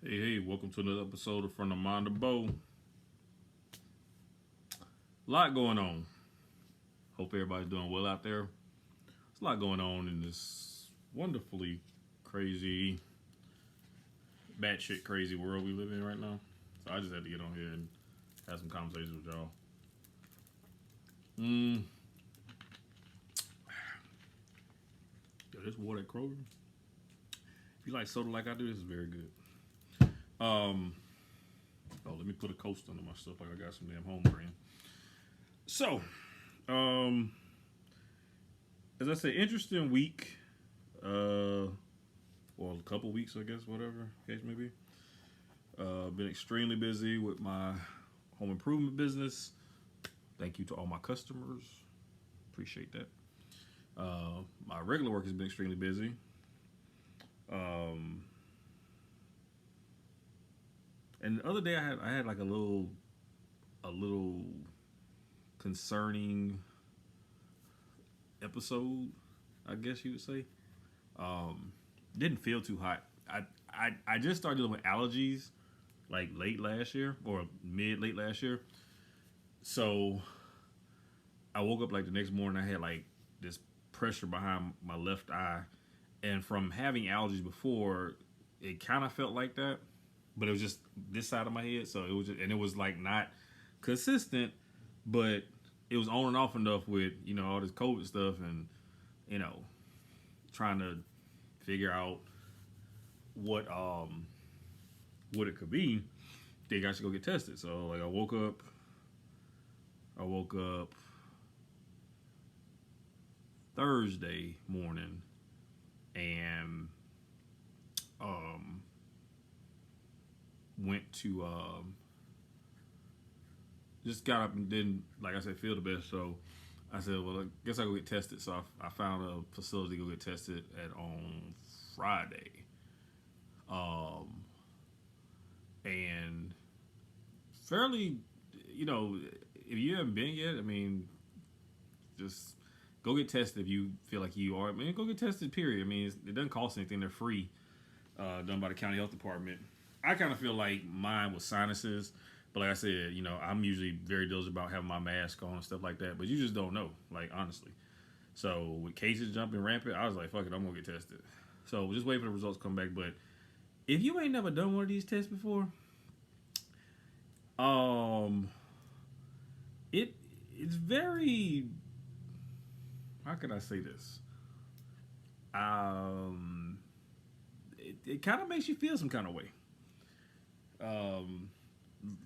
Hey, welcome to another episode of From the Mind of Bo. A lot going on. Hope everybody's doing well out there. There's a lot going on in this wonderfully crazy, batshit crazy world we live in right now. So I just had to get on here and have some conversations with y'all. Yo, this water at Kroger. If you like soda like I do, this is very good. Let me put a coast under my stuff like I got some damn home brand. So, as I say, interesting week. Well, a couple weeks, I guess, whatever case may be. Been extremely busy with my home improvement business. Thank you to all my customers. Appreciate that. My regular work has been extremely busy. And the other day I had like a little concerning episode, I guess you would say. Didn't feel too hot. I just started dealing with allergies like late last year or late last year. So I woke up like the next morning. I had like this pressure behind my left eye, and from having allergies before, it kind of felt like that. But it was just this side of my head, so it was just, and it was like not consistent, but it was on and off enough with all this COVID stuff and trying to figure out what it could be. Think I should go get tested. So like I woke up Thursday morning and went to just got up and didn't, like I said, feel the best. So I said, well, I guess I'll go get tested. So I found a facility to go get tested at on Friday. And fairly, if you haven't been yet, I mean, just go get tested if you feel like you are. I mean, go get tested, period. I mean, it doesn't cost anything. They're free, done by the county health department. I kind of feel like mine was sinuses, but like I said, I'm usually very diligent about having my mask on and stuff like that, but you just don't know, like, honestly. So with cases jumping rampant, I was like, fuck it, I'm going to get tested. So just wait for the results to come back. But if you ain't never done one of these tests before, it's very, how can I say this? It kind of makes you feel some kind of way.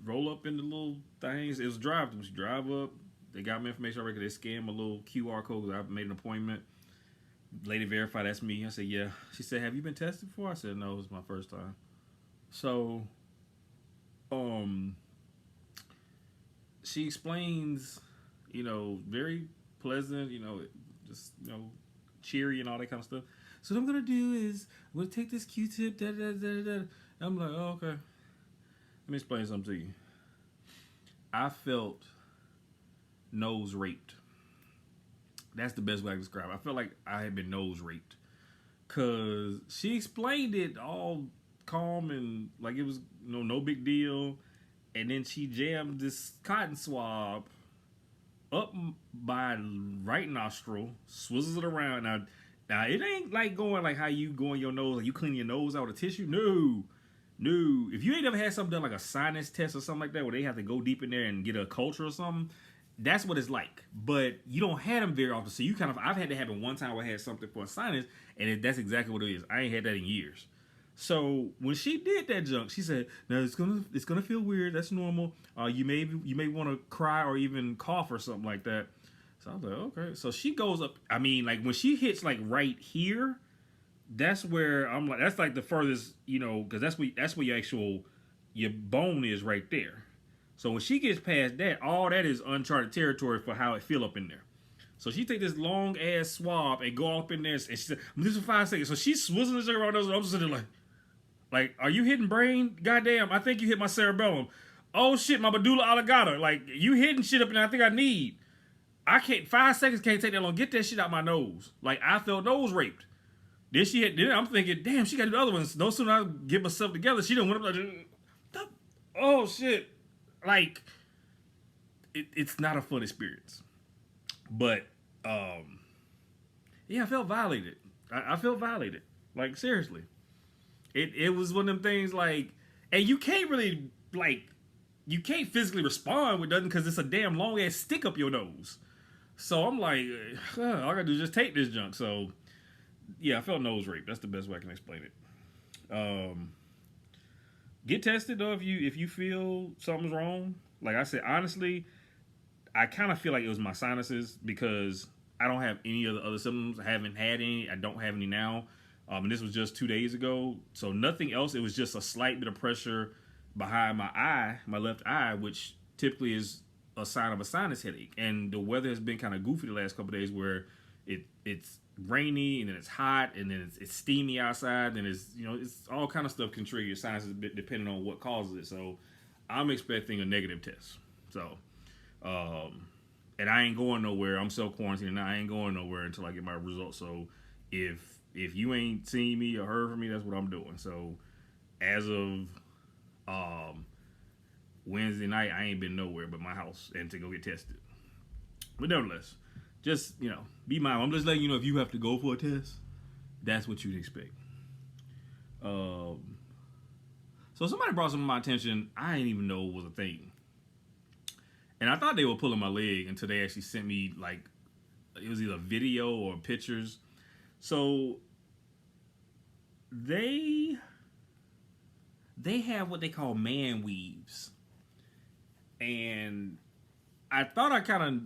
Roll up in the little things. It was drive through. You drive up. They got my information already. They scanned my little QR code because I made an appointment. Lady verified that's me. I said, yeah. She said, have you been tested before? I said, no, it was my first time. So, she explains, very pleasant, just, cheery and all that kind of stuff. So what I'm going to do is, I'm going to take this Q-tip, da-da-da-da-da. I'm like, oh, okay. Let me explain something to you. I felt nose raped. That's the best way I can describe it. I felt like I had been nose raped. Because she explained it all calm and like it was no big deal. And then she jammed this cotton swab up my right nostril, swizzles it around. Now it ain't like going like how you go in your nose, like you clean your nose out with tissue. No. If you ain't ever had something done like a sinus test or something like that where they have to go deep in there and get a culture or something, that's what it's like. But you don't have them very often. So I've had to happen one time where I had something for a sinus, and that's exactly what it is. I ain't had that in years. So when she did that junk, she said, "No, it's gonna feel weird. That's normal. You may want to cry or even cough or something like that." So I was like, okay. So she goes up. I mean, like when she hits like right here, that's where I'm like, that's like the furthest, because that's where your bone is right there. So when she gets past that, all that is uncharted territory for how it feel up in there. So she take this long ass swab and go up in there, and she said, "This is 5 seconds." So she's swizzling this around those. I'm just sitting there like, are you hitting brain? Goddamn, I think you hit my cerebellum. Oh shit, my medulla oblongata. Like you hitting shit up in there. I think I need. I can't. 5 seconds can't take that long. Get that shit out my nose. Like I felt nose raped. Then I'm thinking, damn, she got to do the other ones. No sooner I get myself together, she done went up like, oh shit, like it's not a fun experience. But yeah, I felt violated. I felt violated. Like seriously, it was one of them things like, and you can't really like, you can't physically respond with nothing because it's a damn long ass stick up your nose. So I'm like, all I gotta do is just take this junk. So yeah, I felt nose rape. That's the best way I can explain it. Get tested though if you feel something's wrong. Like I said, honestly, I kind of feel like it was my sinuses because I don't have any of the other symptoms. I haven't had any. I don't have any now. And this was just 2 days ago. So nothing else. It was just a slight bit of pressure behind my eye, my left eye, which typically is a sign of a sinus headache. And the weather has been kind of goofy the last couple of days where it's rainy and then it's hot and then it's steamy outside and it's all kind of stuff can trigger your sinuses depending on what causes it. So I'm expecting a negative test. So and I ain't going nowhere. I'm self-quarantining now. I ain't going nowhere until I get my results. So if you ain't seen me or heard from me, that's what I'm doing. So as of Wednesday night, I ain't been nowhere but my house and to go get tested. But nevertheless, just, be mindful. I'm just letting you know if you have to go for a test, that's what you'd expect. So somebody brought something to my attention I didn't even know was a thing. And I thought they were pulling my leg until they actually sent me, like, it was either video or pictures. So they have what they call man weaves. And I thought I kind of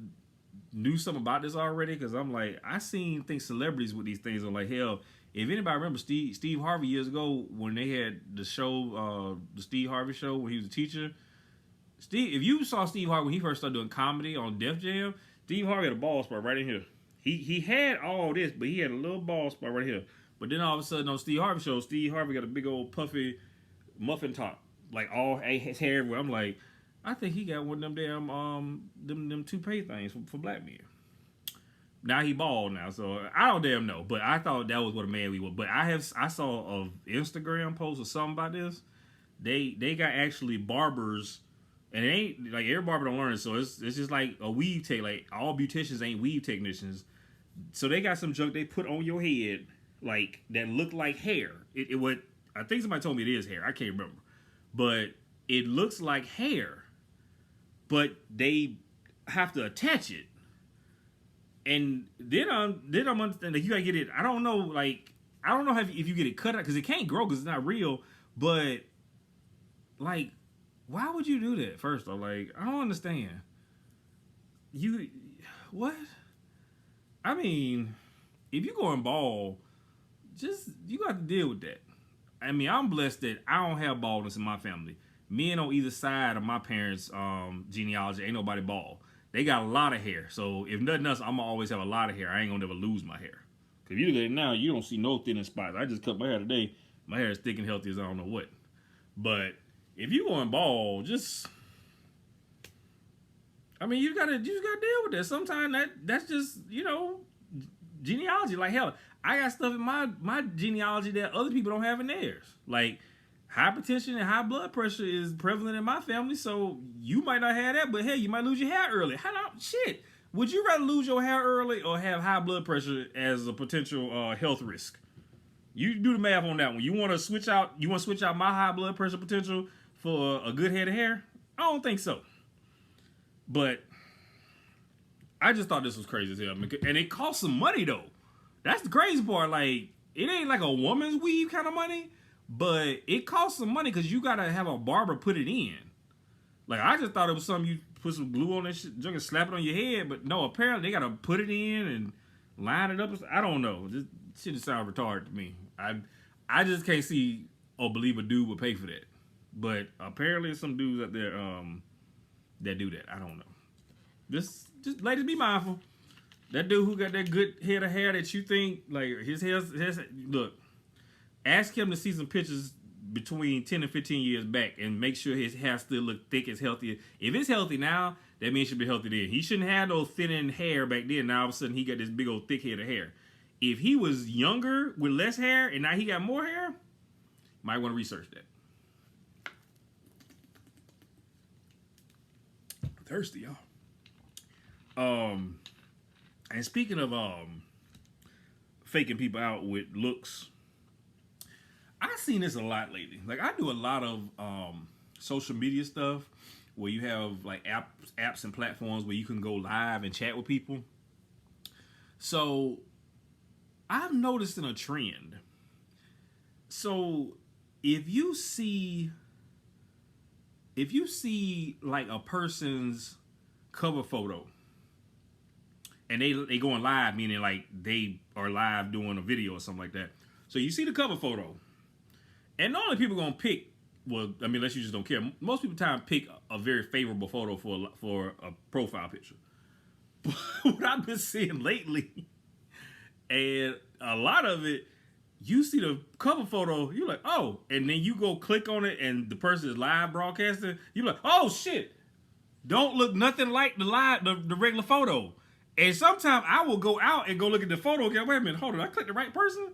knew something about this already because I'm like, I seen celebrities with these things. I'm like, hell, if anybody remember Steve Harvey years ago when they had the show, the Steve Harvey show when he was a teacher. If you saw Steve Harvey when he first started doing comedy on Def Jam, Steve Harvey had a bald spot right in here. He had all this, but he had a little bald spot right here. But then all of a sudden on Steve Harvey show, Steve Harvey got a big old puffy muffin top, like all his hair everywhere. I'm like, I think he got one of them damn them toupee things for black men. Now he bald now, so I don't damn know. But I thought that was what a man we were. But I saw a Instagram post or something about this. They got actually barbers. And it ain't like every barber don't learn it, so it's just like a weave tech. Like all beauticians ain't weave technicians, so they got some junk they put on your head like that look like hair. It would, I think somebody told me it is hair. I can't remember, but it looks like hair, but they have to attach it. And then I'm understanding like you gotta get it. I don't know if you get it cut out because it can't grow because it's not real. But like, why would you do that? First off, like, I don't understand. What? I mean, if you going bald, you got to deal with that. I mean, I'm blessed that I don't have baldness in my family. Men on either side of my parents' genealogy, ain't nobody bald. They got a lot of hair. So if nothing else, I'm going to always have a lot of hair. I ain't going to never lose my hair. Because if you look at it now, you don't see no thinning spots. I just cut my hair today. My hair is thick and healthy as I don't know what. But if you going bald, you gotta deal with that. Sometimes that's just, genealogy. Like hell, I got stuff in my genealogy that other people don't have in theirs. Like hypertension and high blood pressure is prevalent in my family, so you might not have that, but hey, you might lose your hair early. Shit. Would you rather lose your hair early or have high blood pressure as a potential health risk? You do the math on that one. You want to switch out my high blood pressure potential for a good head of hair? I don't think so. But I just thought this was crazy as hell. And it costs some money, though. That's the crazy part. Like, it ain't like a woman's weave kind of money, but it costs some money because you got to have a barber put it in. Like, I just thought it was something you put some glue on that shit, junk and slap it on your head. But no, apparently they got to put it in and line it up. I don't know. This shit just sounds retarded to me. I just can't see or believe a dude would pay for that. But apparently there's some dudes out there that do that. I don't know. Just ladies, be mindful. That dude who got that good head of hair that you think like his hair, look, ask him to see some pictures between 10 and 15 years back and make sure his hair still look thick, as healthy. If it's healthy now, that means it should be healthy then. He shouldn't have no thinning hair back then. Now all of a sudden he got this big old thick head of hair. If he was younger with less hair and now he got more hair, might want to research that. Thirsty, y'all. And speaking of faking people out with looks, I've seen this a lot lately. Like, I do a lot of social media stuff where you have like apps and platforms where you can go live and chat with people. So I've noticed in a trend. So if you see like a person's cover photo and they going live, meaning like they are live doing a video or something like that. So you see the cover photo, and normally people gonna pick. Well, I mean, unless you just don't care. Most people time pick a very favorable photo for a profile picture. But what I've been seeing lately, and a lot of it, you see the cover photo, you're like, oh, and then you go click on it, and the person is live broadcasting. You're like, oh shit, don't look nothing like the regular photo. And sometimes I will go out and go look at the photo. Okay, wait a minute, hold on, I clicked the right person.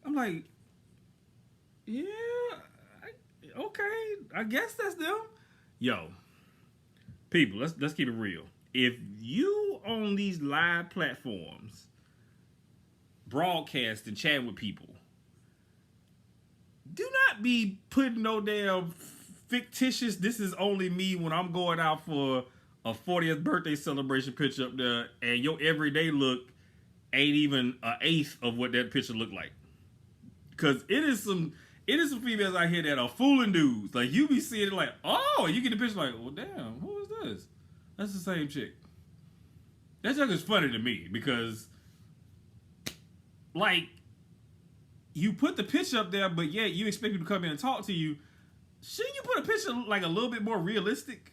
I'm like, yeah. Okay, I guess that's them. Yo, people, let's keep it real. If you on these live platforms broadcast and chat with people, do not be putting no damn fictitious "this is only me" when I'm going out for a 40th birthday celebration picture up there, and your everyday look ain't even an eighth of what that picture looked like. Because it is some females out here that are fooling dudes. Like, you be seeing it like, oh, you get the picture like, well, damn, who is this? That's the same chick. That joke is funny to me because, like, you put the picture up there, but yet you expect people to come in and talk to you. Shouldn't you put a picture like a little bit more realistic?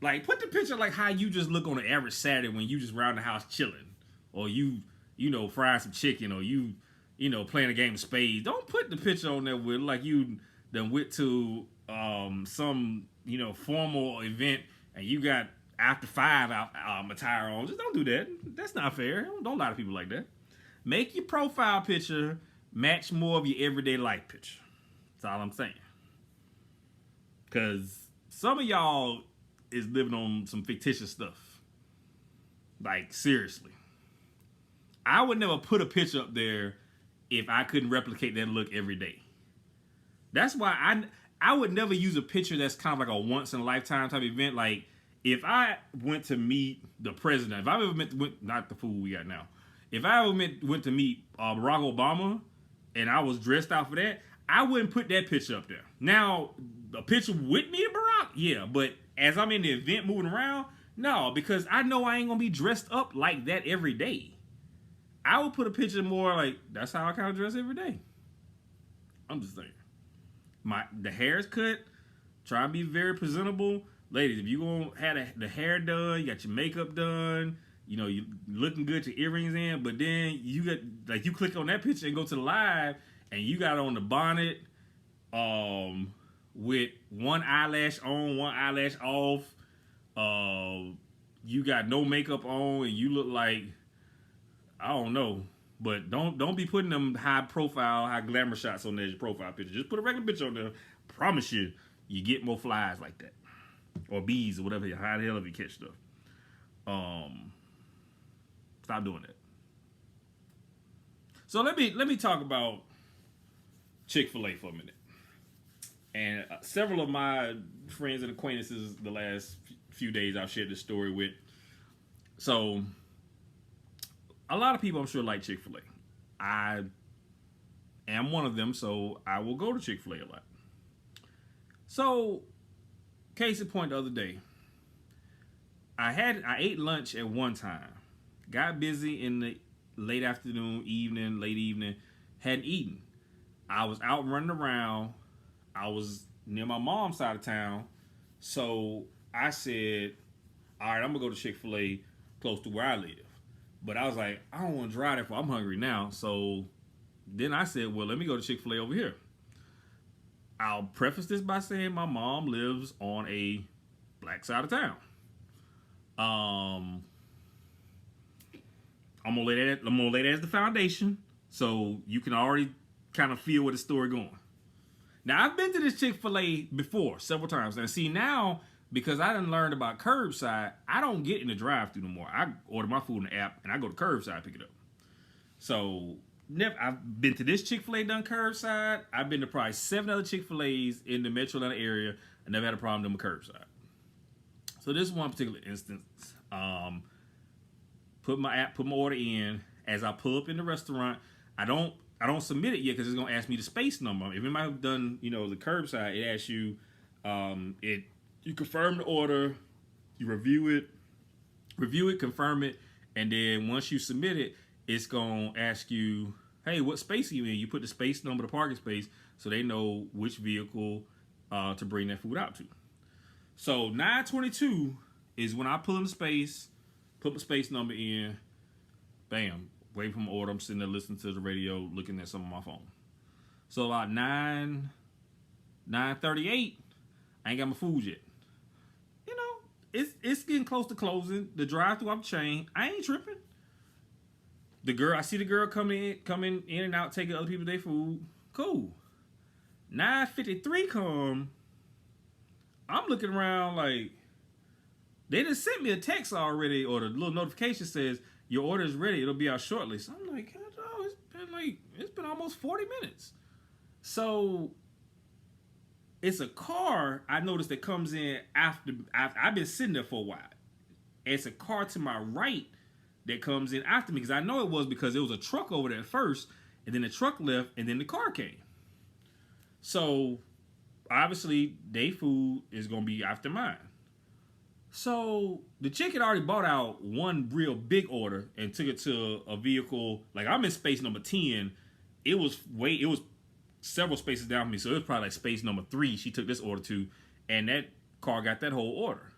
Like, put the picture like how you just look on an average Saturday when you just around the house chilling, or you frying some chicken, or you playing a game of spades. Don't put the picture on there with like you done went to some formal event and you got after 5 attire on. Just don't do that. That's not fair. Don't lie to people like that. Make your profile picture match more of your everyday life picture. That's all I'm saying. Because some of y'all is living on some fictitious stuff. Like, seriously. I would never put a picture up there if I couldn't replicate that look every day. That's why I would never use a picture that's kind of like a once in a lifetime type event. Like, if I went to meet the president, if I ever not the fool we got now, if I ever went to meet Barack Obama and I was dressed out for that, I wouldn't put that picture up there. Now, a picture with me and Barack, yeah, but as I'm in the event moving around, no, because I know I ain't gonna be dressed up like that every day. I would put a picture more like, that's how I kind of dress every day. I'm just saying. The hair is cut. Try to be very presentable. Ladies, if you gonna have the hair done, you got your makeup done, you looking good, your earrings in, but then you got, like, you click on that picture and go to the live, and you got on the bonnet, with one eyelash on, one eyelash off. You got no makeup on, and you look like, I don't know, but don't be putting them high profile, high glamour shots on there as your profile picture. Just put a regular picture on there. Promise you get more flies like that, or bees or whatever. How the hell if you catch stuff? Stop doing that. So let me talk about Chick-fil-A for a minute. And several of my friends and acquaintances the last few days I've shared this story with. So a lot of people, I'm sure, like Chick-fil-A. I am one of them, so I will go to Chick-fil-A a lot. So, case in point, the other day, I ate lunch at one time, got busy in the late afternoon, late evening, hadn't eaten. I was out running around. I was near my mom's side of town, so I said, all right, I'm gonna go to Chick-fil-A close to where I live. But I was like, I don't want to drive there, I'm hungry now. So then I said, well, let me go to Chick-fil-A over here. I'll preface this by saying my mom lives on a black side of town. On I'm gonna lay that as the foundation, so you can already kind of feel where the story going. Now I've been to this Chick-fil-A before several times, and see now because I done learned about curbside, I don't get in the drive-thru no more. I order my food in the app and I go to curbside and pick it up. So I've been to this Chick-fil-A done curbside. I've been to probably 7 other Chick-fil-A's in the Metro Atlanta area. I never had a problem doing curbside. So this one particular instance, put my order in. As I pull up in the restaurant, I don't submit it yet because it's gonna ask me the space number. If anybody have done, the curbside, it asks you, you confirm the order, you review it, confirm it, and then once you submit it, it's gonna ask you, hey, what space are you in? You put the space number, the parking space, so they know which vehicle to bring that food out to. So 922 is when I pull in the space, put my space number in, bam, waiting for my order. I'm sitting there listening to the radio, looking at something on my phone. So about 9:38, I ain't got my food yet. It's getting close to closing. The drive-thru off the chain. I ain't tripping. I see the girl coming in and out, taking other people their food. Cool. 9:53 come. I'm looking around like they just sent me a text already, or the little notification says your order is ready. It'll be out shortly. So I'm like, oh, it's been almost 40 minutes. So it's a car I noticed that comes in after I've been sitting there for a while. It's a car to my right that comes in after me because I know it was because there was a truck over there first, and then the truck left, and then the car came. So obviously, their food is gonna be after mine. So the chick had already bought out one real big order and took it to a vehicle. Like I'm in space number 10. It was several spaces down from me, so it was probably like space number 3. She took this order to, and that car got that whole order.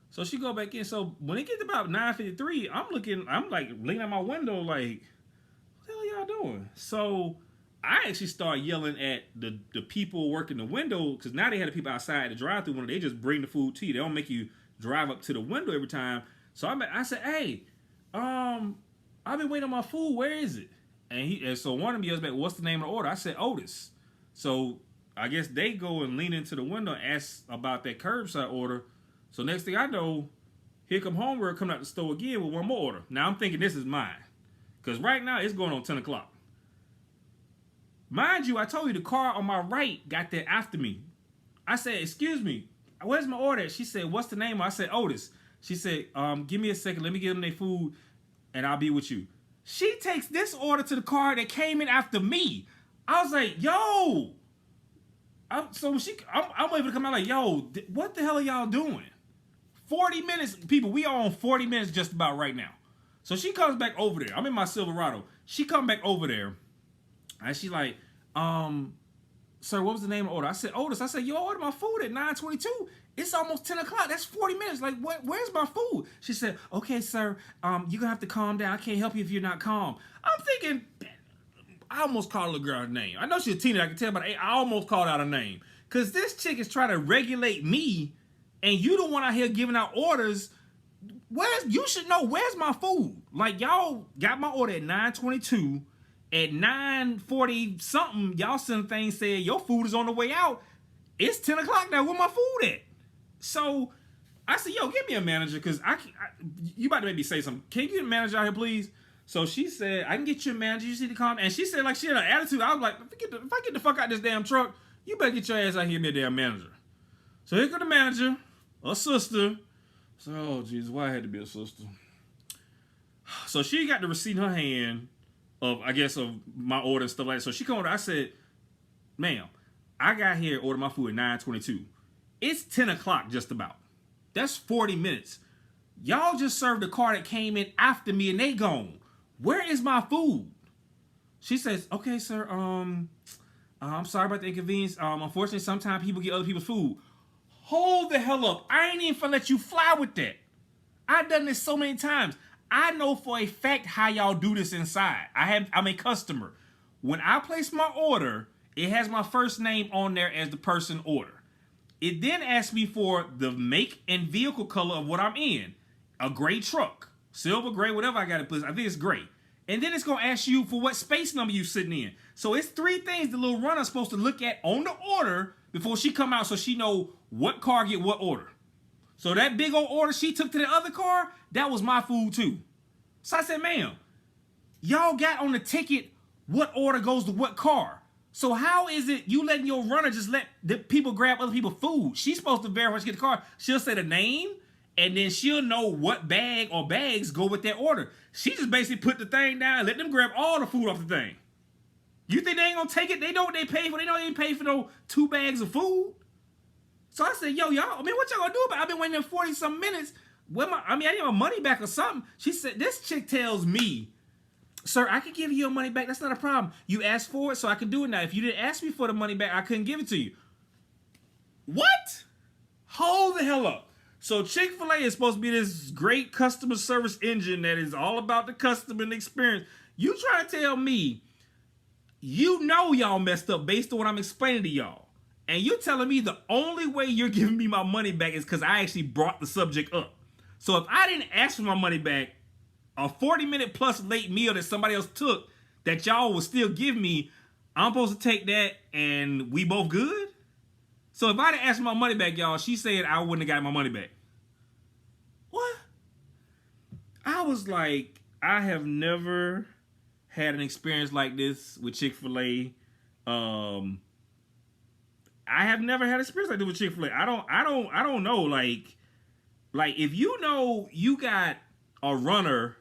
So she go back in. So when it gets about 9:53, I'm like leaning out my window, like, what the hell are y'all doing? So I actually start yelling at the people working the window because now they had the people outside the drive-thru window. They just bring the food to you. They don't make you drive up to the window every time. So I said, hey, I've been waiting on my food. Where is it? And so one of them yells back, what's the name of the order? I said, Otis. So I guess they go and lean into the window and ask about that curbside order. So next thing I know, here come Homegirl coming out the store again with one more order. Now I'm thinking this is mine. Because right now it's going on 10 o'clock. Mind you, I told you the car on my right got there after me. I said, excuse me, where's my order? She said, what's the name? I said, Otis. She said, give me a second. Let me give them their food and I'll be with you. She takes this order to the car that came in after me. I was like, yo. I'm able to come out like, yo, what the hell are y'all doing? 40 minutes, people, we are on 40 minutes just about right now. So she comes back over there. I'm in my Silverado. She come back over there. And she like, sir, what was the name of the order? I said, Otis. I said, yo, I ordered my food at 9:22. It's almost 10 o'clock. That's 40 minutes. Like, where's my food? She said, okay, sir, you're going to have to calm down. I can't help you if you're not calm. I'm thinking, I almost called the girl her name. I know she's a teenager. I can tell, but I almost called out her name. Because this chick is trying to regulate me, and you the one out here giving out orders. You should know, where's my food? Like, y'all got my order at 9:22. At 9:40 something, y'all sent things saying your food is on the way out. It's 10 o'clock now. Where my food at? So I said, yo, give me a manager because you about to make me say something. Can you get a manager out here, please? So she said, I can get you a manager. You just need to come. And she said, like, she had an attitude. I was like, if I get the fuck out this damn truck, you better get your ass out here, me a damn manager. So here comes the manager, a sister. So, oh, Jesus, why I had to be a sister? So she got the receipt in her hand of my order and stuff like that. So she called her. I said, ma'am, I got here, ordered my food at 9:22. It's 10 o'clock just about. That's 40 minutes. Y'all just served the car that came in after me and they gone. Where is my food? She says, okay, sir, I'm sorry about the inconvenience. Unfortunately, sometimes people get other people's food. Hold the hell up. I ain't even finna let you fly with that. I've done this so many times. I know for a fact how y'all do this inside. I'm a customer. When I place my order, it has my first name on there as the person order. It then asks me for the make and vehicle color of what I'm in. A gray truck. silver, gray, whatever I got to put. I think it's gray. And then it's going to ask you for what space number you sitting in. So it's 3 things the little runner's supposed to look at on the order before she come out so she know what car get what order. So that big old order she took to the other car, that was my food too. So I said, ma'am, y'all got on the ticket what order goes to what car. So how is it you letting your runner just let the people grab other people's food? She's supposed to verify when she get the car. She'll say the name, and then she'll know what bag or bags go with that order. She just basically put the thing down and let them grab all the food off the thing. You think they ain't gonna take it? They know what they pay for. They know they ain't pay for no 2 bags of food. So I said, yo, y'all, I mean, what y'all gonna do about it? I've been waiting 40-some minutes. I need my money back or something. She said, this chick tells me, sir, I can give you your money back. That's not a problem. You asked for it, so I can do it now. If you didn't ask me for the money back, I couldn't give it to you. What? Hold the hell up. So Chick-fil-A is supposed to be this great customer service engine that is all about the customer and the experience. You trying to tell me, you know y'all messed up based on what I'm explaining to y'all. And you're telling me the only way you're giving me my money back is because I actually brought the subject up. So if I didn't ask for my money back, a 40-minute plus late meal that somebody else took that y'all will still give me, I'm supposed to take that and we both good? So if I didn't ask for my money back, y'all, she said I wouldn't have got my money back. What? I was like, I have never had an experience like this with Chick-fil-A. I have never had an experience like this with Chick-fil-A. I don't know. Like if you know you got a runner.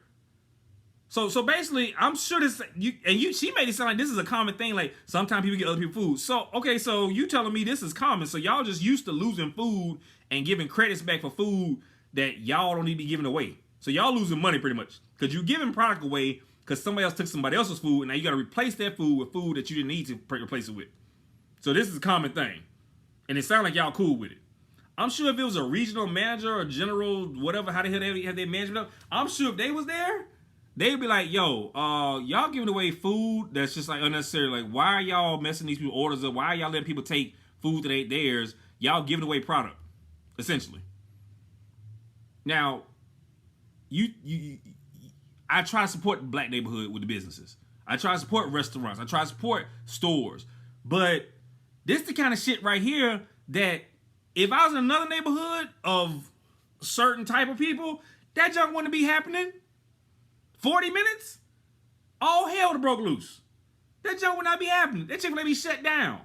So basically, I'm sure this she made it sound like this is a common thing. Like sometimes people get other people food. So okay, so you telling me this is common. So y'all just used to losing food and giving credits back for food that y'all don't need to be giving away. So y'all losing money pretty much because you giving product away because somebody else took somebody else's food and now you got to replace that food with food that you didn't need to replace it with. So this is a common thing. And it sounds like y'all cool with it. I'm sure if it was a regional manager or general, whatever, how the hell they have their management up, I'm sure if they was there, they'd be like, yo, y'all giving away food that's just like unnecessary. Like, why are y'all messing these people's orders up? Why are y'all letting people take food that ain't theirs? Y'all giving away product, essentially. Now, I try to support the black neighborhood with the businesses. I try to support restaurants. I try to support stores. But this the kind of shit right here that if I was in another neighborhood of certain type of people, that junk wouldn't be happening. 40 minutes? All hell would have broke loose. That junk would not be happening. That Chick-fil-A be shut down.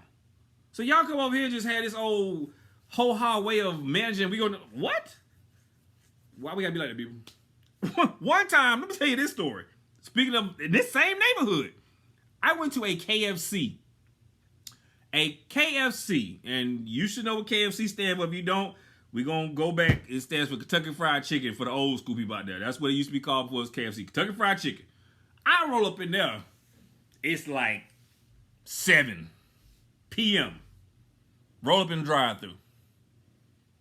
So y'all come over here and just had this old ho-ha way of managing. We gonna, what? Why we gotta be like that, people? One time, let me tell you this story. Speaking of, in this same neighborhood, I went to a KFC. A KFC, and you should know what KFC stands for. If you don't, we're going to go back. It stands for Kentucky Fried Chicken for the old school people out there. That's what it used to be called before, was KFC. Kentucky Fried Chicken. I roll up in there. It's like 7 p.m. Roll up in the drive-thru.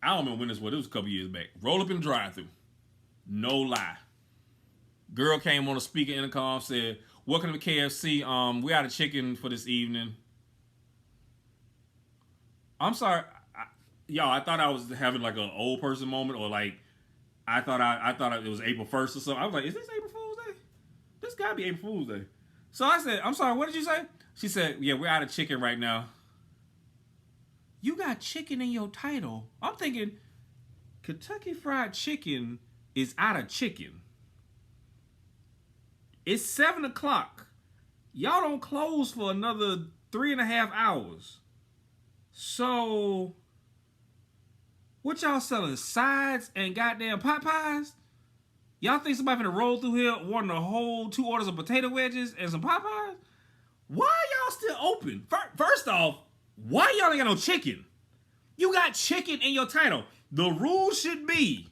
I don't remember when this was. It was a couple years back. Roll up in the drive-thru. No lie. Girl came on the speaker intercom, said, welcome to KFC. We out of chicken for this evening. I'm sorry, y'all. I thought I was having like an old person moment, or like I thought it was April 1st or something. I was like, is this April Fool's Day? This gotta be April Fool's Day. So I said, I'm sorry, what did you say? She said, yeah, we're out of chicken right now. You got chicken in your title. I'm thinking, Kentucky Fried Chicken is out of chicken. It's 7 o'clock. Y'all don't close for another 3.5 hours. So, what y'all selling? Sides and goddamn pot pies? Y'all think somebody finna roll through here wanting a whole 2 orders of potato wedges and some pot pies? Why are y'all still open? First off, why y'all ain't got no chicken? You got chicken in your title. The rule should be,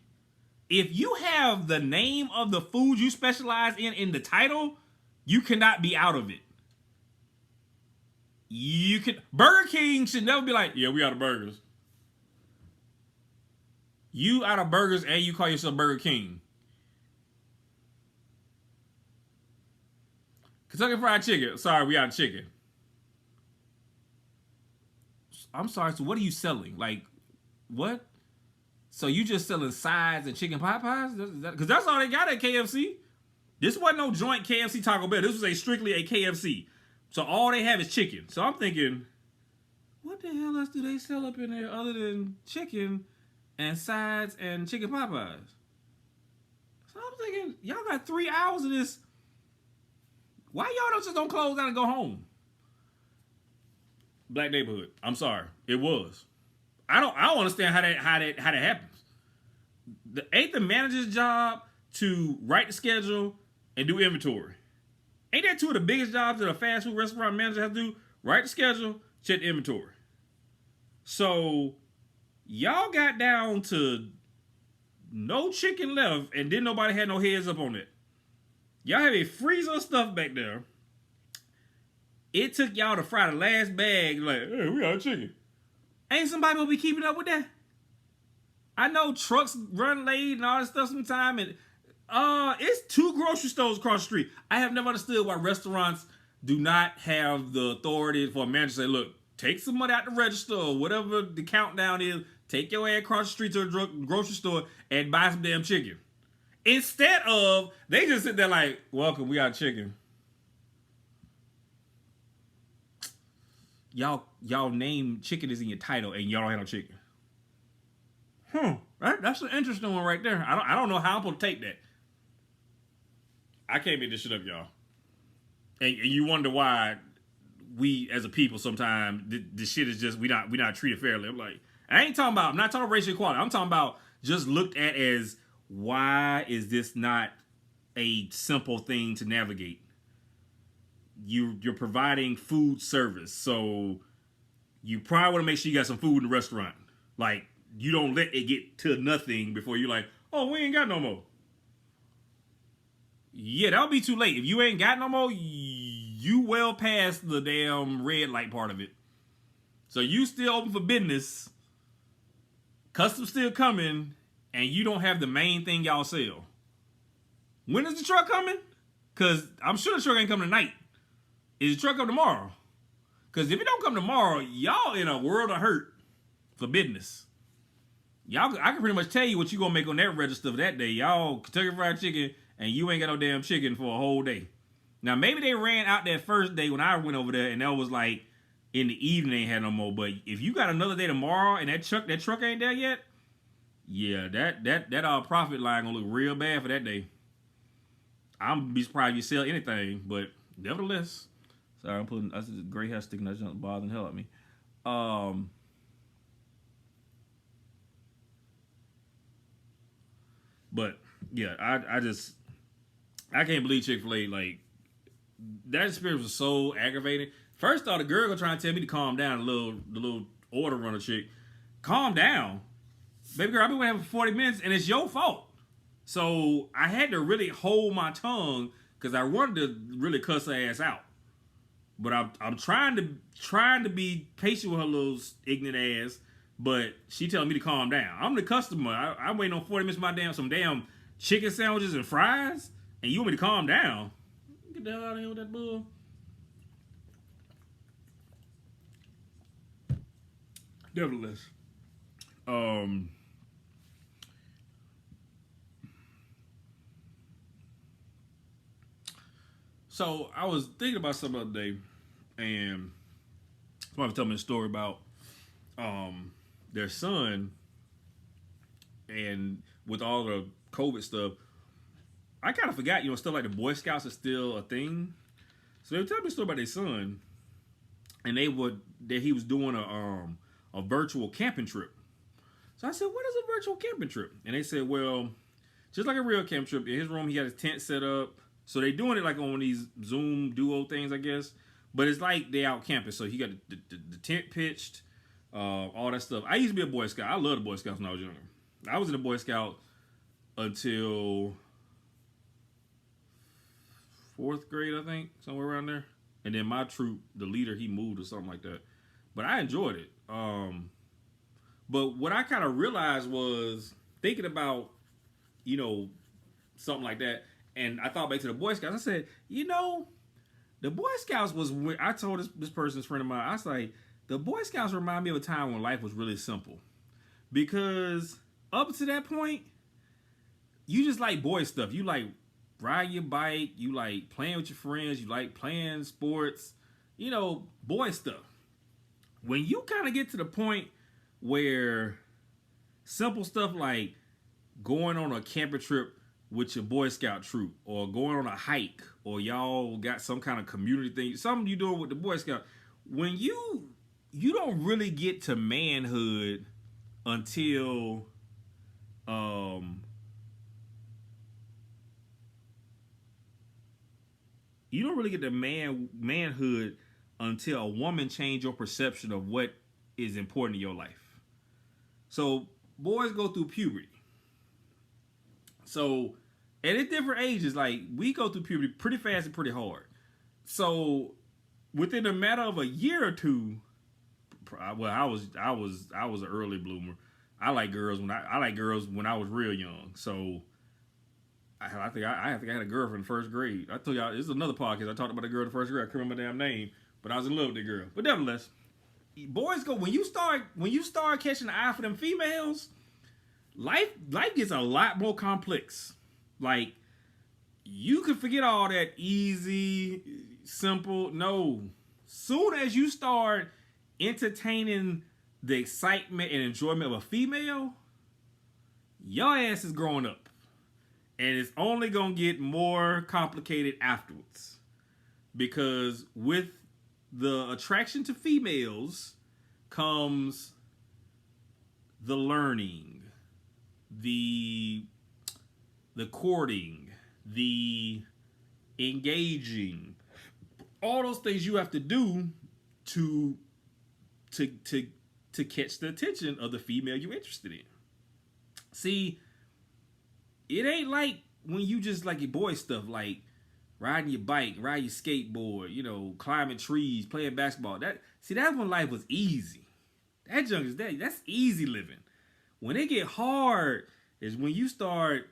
if you have the name of the food you specialize in the title, you cannot be out of it. Burger King should never be like, yeah, we out of burgers. You out of burgers and you call yourself Burger King. Kentucky Fried Chicken. Sorry, we out of chicken. I'm sorry, so what are you selling? Like, what? So you just selling sides and chicken pot pies? Because that's all they got at KFC. This wasn't no joint KFC Taco Bell. This was strictly a KFC. So all they have is chicken. So I'm thinking, what the hell else do they sell up in there other than chicken and sides and chicken pot pies? So I'm thinking, y'all got 3 hours of this. Why y'all don't close down and go home? Black neighborhood. I'm sorry. It was. I don't understand how that happens. Ain't the manager's job to write the schedule and do inventory? Ain't that two of the biggest jobs that a fast food restaurant manager has to do? Write the schedule, check the inventory. So y'all got down to no chicken left, and then nobody had no heads up on it. Y'all have a freezer of stuff back there. It took y'all to fry the last bag. Like, hey, we got chicken. Ain't somebody gonna be keeping up with that? I know trucks run late and all that stuff sometimes, and it's 2 grocery stores across the street. I have never understood why restaurants do not have the authority for a manager to say, look, take some money out the register or whatever the countdown is, take your ass across the street to a grocery store and buy some damn chicken. Instead of, they just sit there like, welcome, we got chicken. Y'all name chicken is in your title and y'all don't have no chicken. Right? That's an interesting one right there. I don't know how I'm supposed to take that. I can't make this shit up, y'all. And you wonder why we as a people sometimes this shit is just we not treated fairly. I'm like, I'm not talking about racial equality. I'm talking about just looked at as, why is this not a simple thing to navigate? You're providing food service, so you probably want to make sure you got some food in the restaurant. Like, you don't let it get to nothing before you're like, oh, we ain't got no more. Yeah, that'll be too late. If you ain't got no more, you well past the damn red light part of it. So you still open for business, customers still coming, and you don't have the main thing y'all sell. When is the truck coming? Because I'm sure the truck ain't coming tonight. Is the truck come tomorrow? Because if it don't come tomorrow, y'all in a world of hurt for business. Y'all, I can pretty much tell you what you gonna make on that register for that day. Y'all Kentucky Fried Chicken, and you ain't got no damn chicken for a whole day. Now, maybe they ran out that first day when I went over there, and that was like in the evening they ain't had no more. But if you got another day tomorrow and that truck ain't there yet, yeah, that profit line gonna look real bad for that day. I'm gonna be surprised if you sell anything, but nevertheless. Sorry, I'm putting that's a gray hair sticking. That's not bothering the hell out of me. But yeah, I can't believe Chick-fil-A, like, that experience was so aggravating. First off, the girl gonna try and tell me to calm down. The little order runner chick, calm down, baby girl. I've been waiting for 40 minutes, and it's your fault. So I had to really hold my tongue because I wanted to really cuss her ass out. But I'm trying to be patient with her little ignorant ass. But she telling me to calm down. I'm the customer. I'm waiting on 40 minutes for some damn chicken sandwiches and fries, and you want me to calm down? Get the hell out of here with that bull. Nevertheless, so I was thinking about something the other day, and somebody told me a story about their son, and with all the COVID stuff, I kind of forgot, stuff like the Boy Scouts is still a thing. So they were telling me a story about their son, and he was doing a virtual camping trip. So I said, what is a virtual camping trip? And they said, well, just like a real camping trip, in his room he got his tent set up. So they doing it like on these Zoom duo things, I guess. But it's like they out camping. So he got the tent pitched, all that stuff. I used to be a Boy Scout. I loved the Boy Scouts when I was younger. I was in the Boy Scout until 4th grade, I think, somewhere around there. And then my troop, the leader, he moved or something like that. But I enjoyed it. But what I kind of realized was thinking about, something like that. And I thought back to the Boy Scouts. I said, the Boy Scouts was, I told this person's friend of mine, I was like, the Boy Scouts remind me of a time when life was really simple. Because Up to that point, you just like boy stuff. You like riding your bike. You like playing with your friends. You like playing sports. You know, boy stuff. When you kind of get to the point where simple stuff like going on a camping trip with your Boy Scout troop, or going on a hike, or y'all got some kind of community thing, something you doing with the Boy Scout, when you don't really get to manhood until you don't really get to manhood until a woman change your perception of what is important in your life. So boys go through puberty. So at different ages, like we go through puberty pretty fast and pretty hard. So within a matter of a year or two, well, I was an early bloomer. I like girls when I was real young. So I think I had a girl from the first grade. I told y'all, this is another podcast. I talked about a girl in the first grade. I can't remember her damn name, but I was in love with the girl. But nevertheless, boys go when you start catching the eye for them females, life gets a lot more complex. Like, you can forget all that easy, simple. No, soon as you start entertaining the excitement and enjoyment of a female, your ass is growing up. And it's only going to get more complicated afterwards. Because with the attraction to females comes the learning, the courting, the engaging, all those things you have to do to catch the attention of the female you're interested in. See, it ain't like when you just like your boy stuff, like riding your bike, riding your skateboard, you know, climbing trees, playing basketball. That's when life was easy. That junk is that's easy living. When it get hard is when you start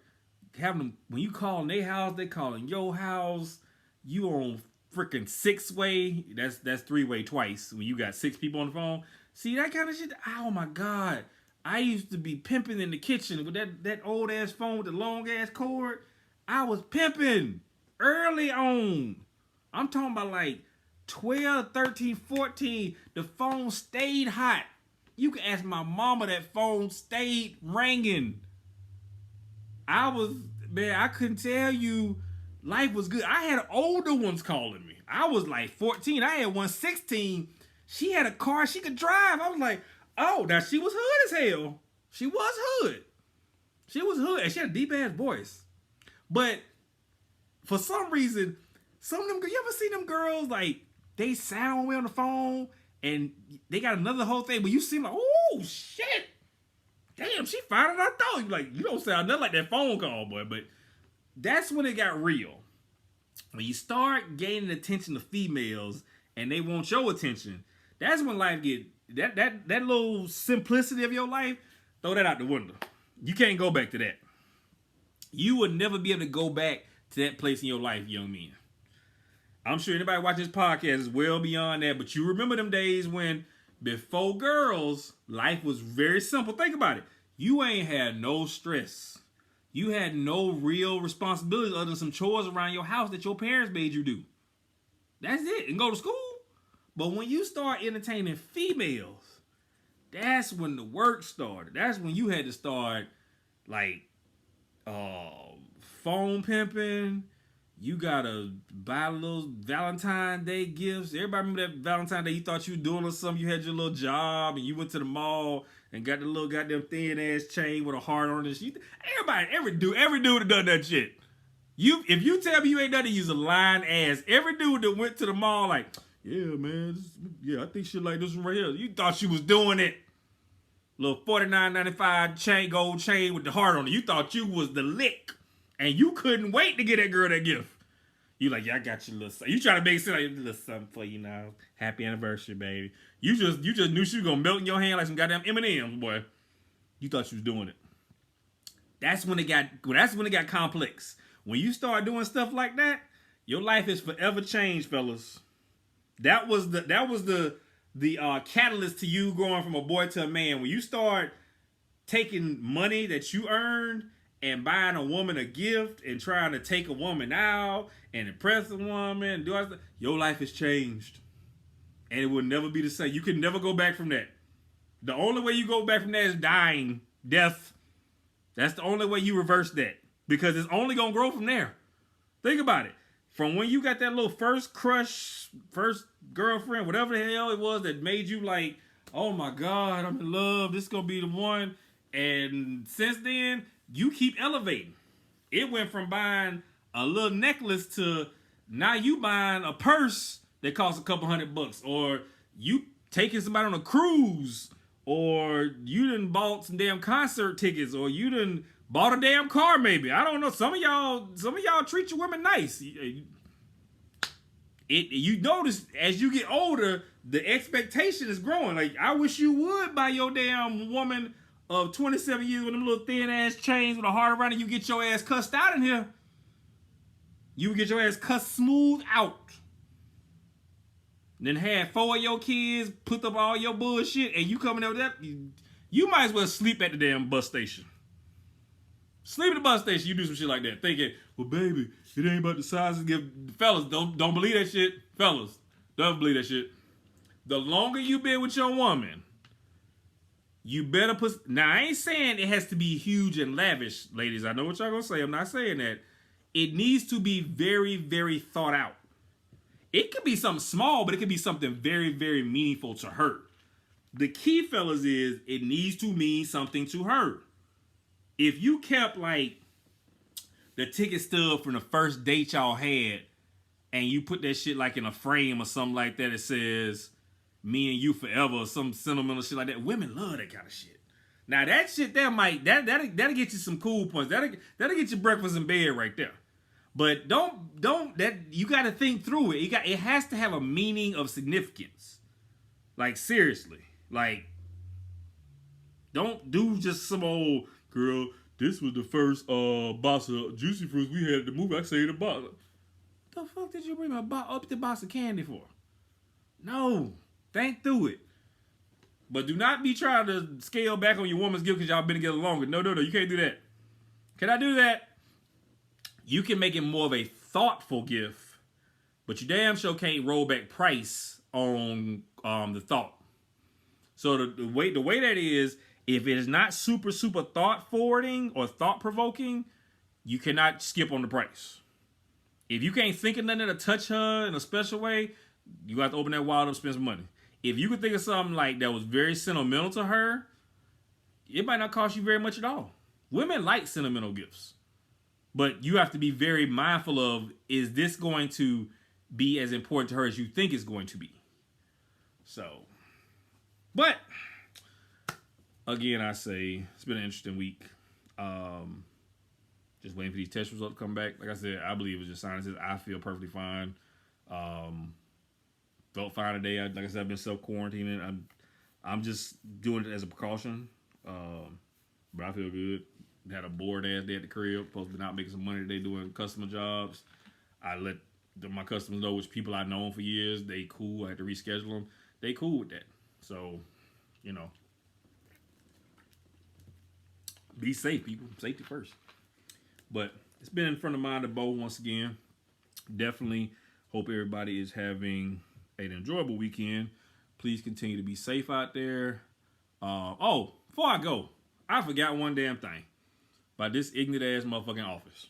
having them, when you call their house, they calling your house. You on freaking 6-way. That's 3-way twice when you got 6 people on the phone. See that kind of shit? Oh my God. I used to be pimping in the kitchen with that old ass phone with the long ass cord. I was pimping early on. I'm talking about like 12, 13, 14. The phone stayed hot. You can ask my mama, that phone stayed ringing. I couldn't tell you, life was good. I had older ones calling me. I was like 14. I had one 16. She had a car she could drive. I was like, oh, now she was hood as hell. She was hood. And she had a deep ass voice. But for some reason, some of them, you ever see them girls, like, they sound way on the phone and they got another whole thing, but you seem like, oh, shit. Damn, she finer than I thought. You like, you don't sound nothing like that phone call, boy. But that's when it got real. When you start gaining attention to females and they want your attention, that's when life get that little simplicity of your life, throw that out the window. You can't go back to that. You would never be able to go back to that place in your life, young men. I'm sure anybody watching this podcast is well beyond that, but you remember them days when before girls, life was very simple. Think about it. You ain't had no stress. You had no real responsibilities other than some chores around your house that your parents made you do. That's it. And go to school. But when you start entertaining females, that's when the work started. That's when you had to start, like, phone pimping. You gotta buy little Valentine's Day gifts. Everybody remember that Valentine's Day you thought you were doing something? You had your little job and you went to the mall and got the little goddamn thin ass chain with a heart on it. Every dude that done that shit. If you tell me you ain't done it, you's a lying ass. Every dude that went to the mall like, yeah, man, I think shit like this one right here. You thought you was doing it. Little $49.95 chain, gold chain with the heart on it. You thought you was the lick. And you couldn't wait to get that girl that gift. You like, yeah, I got you a little something. You try to make it seem like a little something for you now. Happy anniversary, baby. You just knew she was gonna melt in your hand like some goddamn M&M's, boy. You thought you was doing it. That's when it got complex. When you start doing stuff like that, your life is forever changed, fellas. That was the catalyst to you going from a boy to a man. When you start taking money that you earned and buying a woman a gift and trying to take a woman out and impress a woman and do all that, your life has changed. And it will never be the same. You can never go back from that. The only way you go back from that is dying, death. That's the only way you reverse that. Because it's only going to grow from there. Think about it. From when you got that little first crush, first girlfriend, whatever the hell it was that made you like, oh my God, I'm in love. This is going to be the one. And since then, you keep elevating. It went from buying a little necklace to now you buying a purse that costs a couple $100, or you taking somebody on a cruise, or you done bought some damn concert tickets, or you done bought a damn car maybe. I don't know. Some of y'all treat your women nice. You notice as you get older, the expectation is growing. Like, I wish you would buy your damn woman of 27 years with them little thin ass chains with a heart around it. You get your ass cussed out in here. You get your ass cussed smooth out. Then had 4 of your kids, put up all your bullshit, and you coming up with that, you might as well sleep at the damn bus station. Sleep at the bus station, you do some shit like that, thinking, well, baby, it ain't about the size. Fellas, don't believe that shit. Fellas, don't believe that shit. The longer you been with your woman, you better put. Now, I ain't saying it has to be huge and lavish, ladies. I know what y'all gonna say. I'm not saying that. It needs to be very, very thought out. It could be something small, but it could be something very, very meaningful to her. The key, fellas, is it needs to mean something to her. If you kept, like, the ticket stub from the first date y'all had, and you put that shit, like, in a frame or something like that, it says, me and you forever, or some sentimental shit like that, women love that kind of shit. Now, that shit there that'll get you some cool points. That'll get you breakfast in bed right there. But you got to think through it. It has to have a meaning of significance. Like, seriously. Like, don't do just some old, girl, this was the first box of Juicy Fruits we had at the movie. I saved a box. The fuck did you bring up the box of candy for? No. Think through it. But do not be trying to scale back on your woman's gift because y'all been together longer. No. You can't do that. Can I do that? You can make it more of a thoughtful gift, but you damn sure can't roll back price on the thought. So the way that is, if it is not super, super thought forwarding or thought provoking, you cannot skip on the price. If you can't think of nothing to touch her in a special way, you have to open that wallet up, spend some money. If you could think of something like that was very sentimental to her, it might not cost you very much at all. Women like sentimental gifts. But you have to be very mindful of, is this going to be as important to her as you think it's going to be? So, but, again, I say, it's been an interesting week. Just waiting for these test results to come back. Like I said, I believe it's just sinuses. I feel perfectly fine. Felt fine today. Like I said, I've been self-quarantining. I'm just doing it as a precaution. But I feel good. Had a bored ass day at the crib. Supposed to be out making some money today doing customer jobs. I let my customers know which people I've known for years. They cool. I had to reschedule them. They cool with that. So, be safe, people. Safety first. But it's been in front of mind of Bo once again. Definitely hope everybody is having an enjoyable weekend. Please continue to be safe out there. Before I go, I forgot one damn thing by this ignorant ass motherfucking office.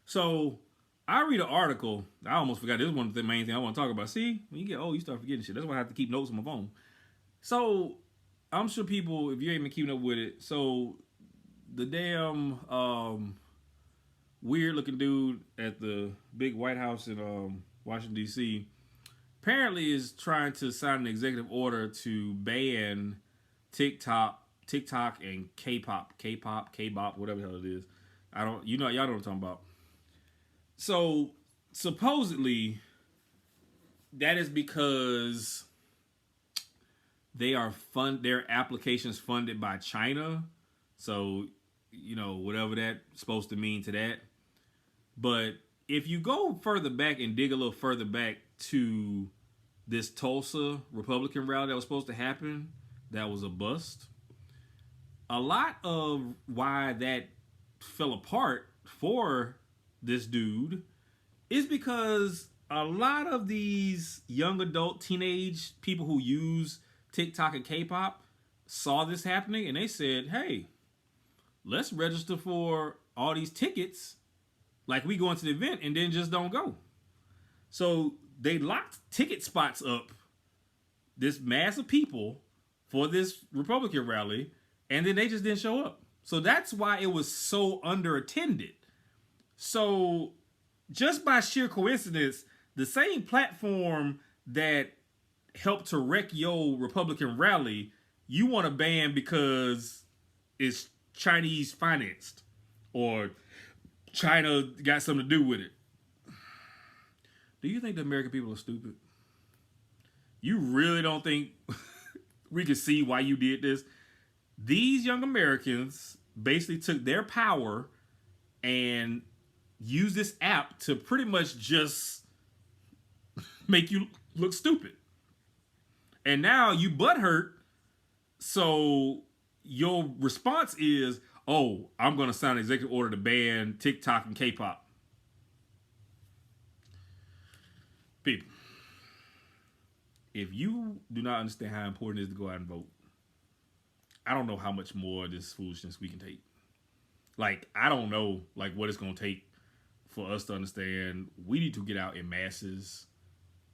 So I read an article. I almost forgot. This is one of the main things I want to talk about. See, when you get old, you start forgetting shit. That's why I have to keep notes on my phone. So I'm sure people, if you ain't been keeping up with it, so the damn weird looking dude at the big White House in Washington, D.C. apparently is trying to sign an executive order to ban TikTok and K-pop, whatever the hell it is. Y'all know what I'm talking about. So supposedly that is because their applications funded by China. So, whatever that's supposed to mean to that. But if you go further back and dig a little further back to this Tulsa Republican rally that was supposed to happen, that was a bust. a lot of why that fell apart for this dude is because a lot of these young adult teenage people who use TikTok and K-pop saw this happening and they said, hey, let's register for all these tickets like we go into the event and then just don't go. So they locked ticket spots up, this mass of people for this Republican rally, and then they just didn't show up. So that's why it was so underattended. So just by sheer coincidence, the same platform that helped to wreck your Republican rally, you want to ban because it's Chinese financed or China got something to do with it. Do you think the American people are stupid? You really don't think we can see why you did this? These young Americans basically took their power and used this app to pretty much just make you look stupid. And now you butthurt, so your response is, oh, I'm going to sign an executive order to ban TikTok and K-pop. People, if you do not understand how important it is to go out and vote, I don't know how much more of this foolishness we can take. Like, I don't know, like, what it's going to take for us to understand we need to get out in masses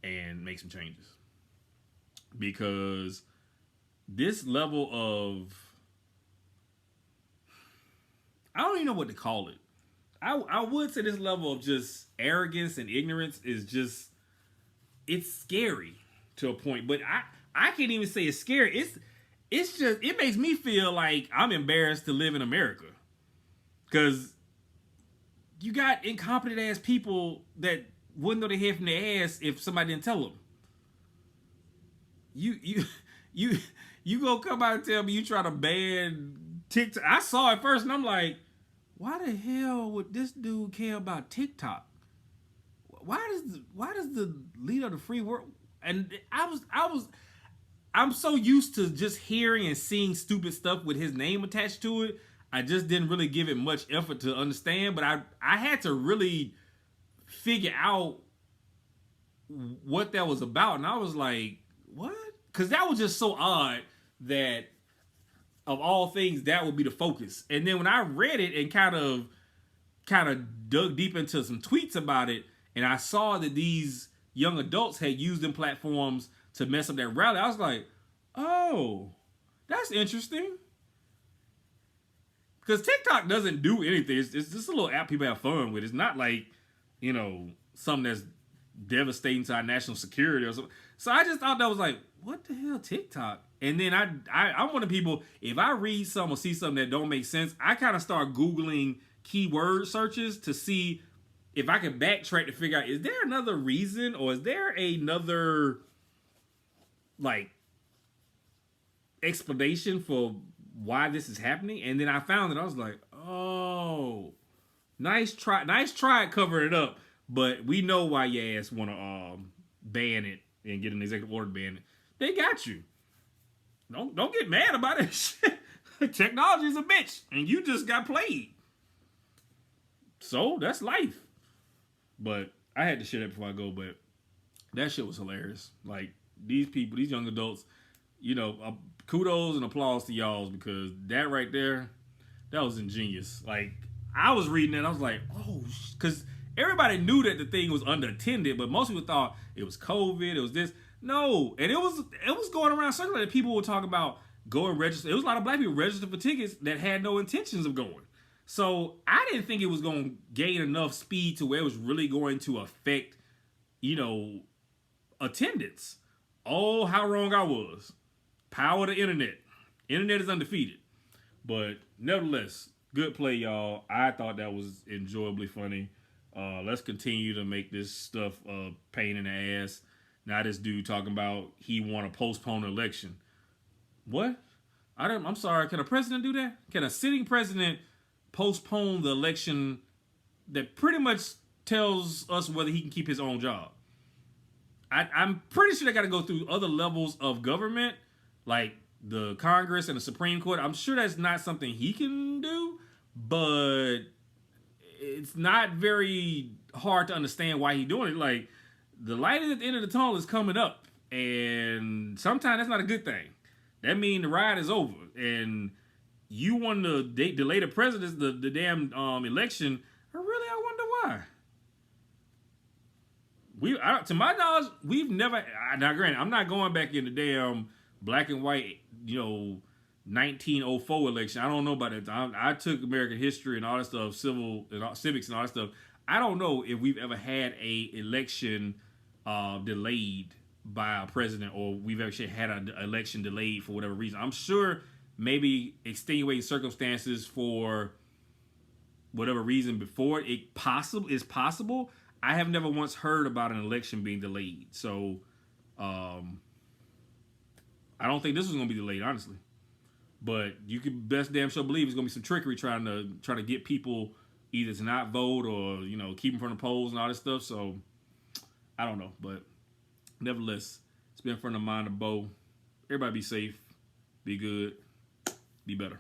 and make some changes. Because this level of, I don't even know what to call it. I would say this level of just arrogance and ignorance is just, it's scary to a point. But I can't even say it's scary. It's just, it makes me feel like I'm embarrassed to live in America. Because you got incompetent ass people that wouldn't know their head from their ass if somebody didn't tell them. You gonna come out and tell me you try to ban TikTok? I saw it first and I'm like, why the hell would this dude care about TikTok? Why does the leader of the free world? And I'm so used to just hearing and seeing stupid stuff with his name attached to it. I just didn't really give it much effort to understand, but I had to really figure out what that was about. And I was like, what? Because that was just so odd that of all things, that would be the focus. And then when I read it and kind of dug deep into some tweets about it, and I saw that these young adults had used them platforms to mess up that rally, I was like, oh, that's interesting. Because TikTok doesn't do anything. It's just a little app people have fun with. It's not like, you know, something that's devastating to our national security or something. So I just thought that was like, what the hell, TikTok? And then I'm one of the people, if I read something or see something that don't make sense, I kind of start Googling keyword searches to see if I can backtrack to figure out, is there another reason or is there another, like, explanation for why this is happening? And then I found it. I was like, oh, nice try at covering it up. But we know why your ass want to ban it and get an executive order to ban it. They got you. Don't get mad about it. Technology is a bitch, and you just got played. So that's life. But I had to share that before I go. But that shit was hilarious. Like, these people, these young adults, you know, kudos and applause to y'all, because that right there, that was ingenious. Like, I was reading it, and I was like, oh, because everybody knew that the thing was underattended, but most people thought it was COVID, it was this. No, and it was going around circulating. People were talking about go and register. It was a lot of black people registered for tickets that had no intentions of going. So I didn't think it was going to gain enough speed to where it was really going to affect, you know, attendance. Oh, how wrong I was. Power to internet. Internet is undefeated. But nevertheless, good play, y'all. I thought that was enjoyably funny. Let's continue to make this stuff a pain in the ass. Now this dude talking about he want to postpone the election. What? I'm sorry. Can a president do that? Can a sitting president postpone the election that pretty much tells us whether he can keep his own job? I'm pretty sure they got to go through other levels of government, like the Congress and the Supreme Court. I'm sure that's not something he can do, but it's not very hard to understand why he's doing it. Like, the light at the end of the tunnel is coming up, and sometimes that's not a good thing. That means the ride is over, and you want to delay the president, the damn election. I wonder why. To my knowledge, we've never. Now, granted, I'm not going back in the damn black and white, 1904 election. I don't know about it. I took American history and all that stuff, civics and all that stuff. I don't know if we've ever had a election delayed by a president, or we've actually had an election delayed for whatever reason. I'm sure maybe extenuating circumstances for whatever reason before it is possible. I have never once heard about an election being delayed. So I don't think this was going to be delayed, honestly. But you could best damn sure believe it's going to be some trickery trying to get people either to not vote or, keep them from the polls and all this stuff. So I don't know. But nevertheless, it's been from the mind of Bo. Everybody be safe, be good, be better.